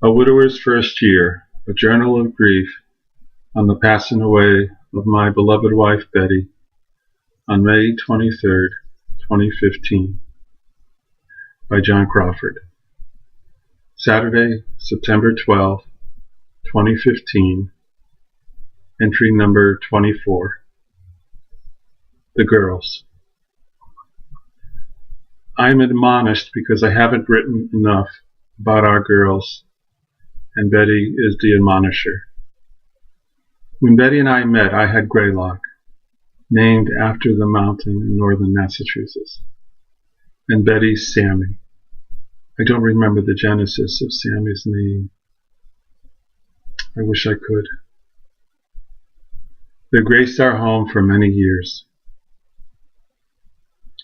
A Widower's First Year, a Journal of Grief on the Passing Away of My Beloved Wife Betty on May 23rd, 2015, by John Crawford. Saturday, September 12th, 2015, entry number 24. The Girls. I am admonished because I haven't written enough about our girls, and Betty is the admonisher. When Betty and I met, I had Greylock, named after the mountain in northern Massachusetts, and Betty's Sammy. I don't remember the genesis of Sammy's name. I wish I could. They graced our home for many years.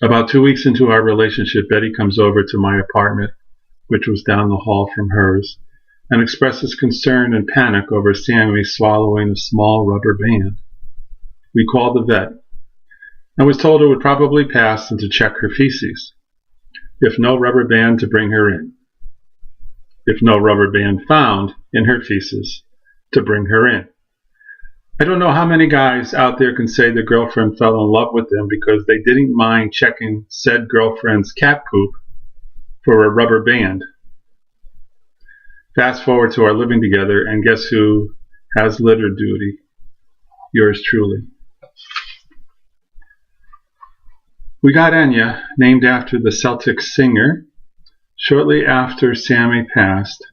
About 2 weeks into our relationship, Betty comes over to my apartment, which was down the hall from hers, and expresses concern and panic over Sammy swallowing a small rubber band. We called the vet and was told it would probably pass and to check her feces. If no rubber band, to bring her in. If no rubber band found in her feces, to bring her in. I don't know how many guys out there can say their girlfriend fell in love with them because they didn't mind checking said girlfriend's cat poop for a rubber band. Fast forward to our living together, and guess who has litter duty? Yours truly. We got Enya, named after the Celtic singer, shortly after Sammy passed,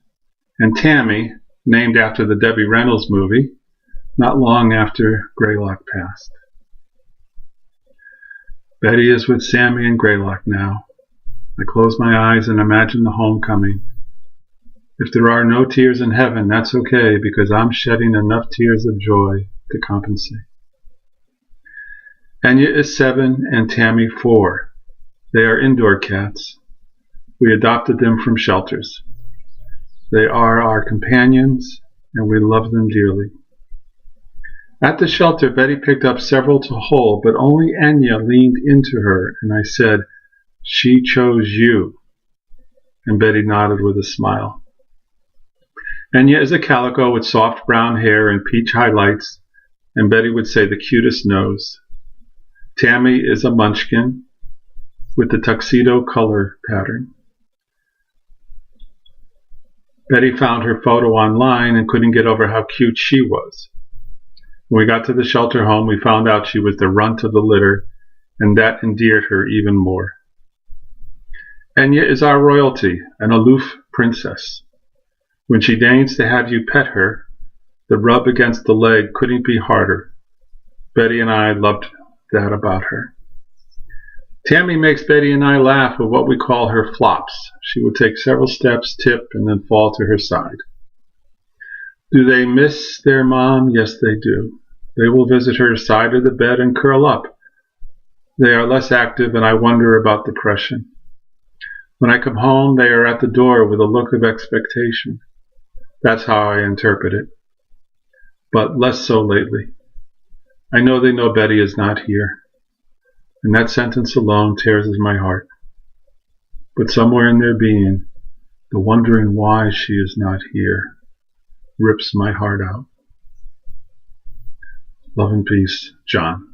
and Tammy, named after the Debbie Reynolds movie, not long after Greylock passed. Betty is with Sammy and Greylock now. I close my eyes and imagine the homecoming. If there are no tears in heaven, that's okay, because I'm shedding enough tears of joy to compensate. Enya is 7 and Tammy 4. They are indoor cats. We adopted them from shelters. They are our companions, and we love them dearly. At the shelter, Betty picked up several to hold, but only Enya leaned into her, and I said, "She chose you." And Betty nodded with a smile. Enya is a calico with soft brown hair and peach highlights, and Betty would say the cutest nose. Tammy is a munchkin with the tuxedo color pattern. Betty found her photo online and couldn't get over how cute she was. When we got to the shelter home, we found out she was the runt of the litter, and that endeared her even more. Enya is our royalty, an aloof princess. When she deigns to have you pet her, the rub against the leg couldn't be harder. Betty and I loved that about her. Tammy makes Betty and I laugh with what we call her flops. She would take several steps, tip, and then fall to her side. Do they miss their mom? Yes, they do. They will visit her side of the bed and curl up. They are less active, and I wonder about depression. When I come home, they are at the door with a look of expectation. That's how I interpret it. But less so lately. I know they know Betty is not here, and that sentence alone tears at my heart. But somewhere in their being, the wondering why she is not here rips my heart out. Love and peace, John.